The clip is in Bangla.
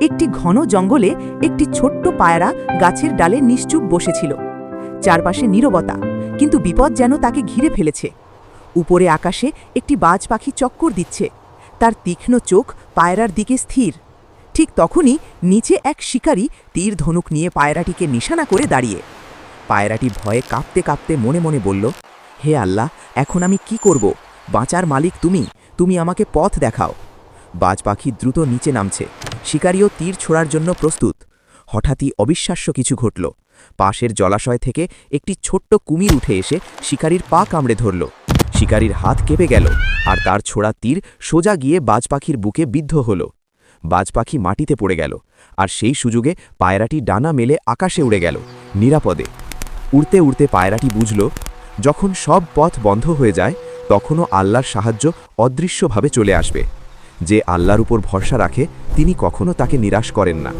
একটি ঘন জঙ্গলে একটি ছোট্ট পায়রা গাছের ডালে নিশ্চুপ বসেছিল। চারপাশে নীরবতা, কিন্তু বিপদ যেন তাকে ঘিরে ফেলেছে। উপরে আকাশে একটি বাজ পাখি চক্কর দিচ্ছে, তার তীক্ষ্ণ চোখ পায়রার দিকে স্থির। ঠিক তখনই নিচে এক শিকারী তীর ধনুক নিয়ে পায়রাটিকে নিশানা করে দাঁড়িয়ে। পায়রাটি ভয়ে কাঁপতে কাঁপতে মনে মনে বলল, হে আল্লাহ, এখন আমি কি করব? বাঁচার মালিক তুমি, তুমি আমাকে পথ দেখাও। বাজ পাখি দ্রুত নিচে নামছে, শিকারীও তীর ছোড়ার জন্য প্রস্তুত। হঠাৎই অবিশ্বাস্য কিছু ঘটল। পাশের জলাশয় থেকে একটি ছোট্ট কুমির উঠে এসে শিকারীর পা কামড়ে ধরল। শিকারীর হাত কেঁপে গেল, আর তার ছোড়া তীর সোজা গিয়ে বাজ পাখির বুকে বিদ্ধ হল। বাজ পাখি মাটিতে পড়ে গেল, আর সেই সুযোগে পায়রাটি ডানা মেলে আকাশে উড়ে গেল, নিরাপদে। উড়তে উড়তে পায়রাটি বুঝল, যখন সব পথ বন্ধ হয়ে যায় তখনও আল্লাহর সাহায্য অদৃশ্যভাবে চলে আসবে। যে আল্লাহর উপর ভরসা রাখে তিনি কখনো তাকে নিরাশ করেন না।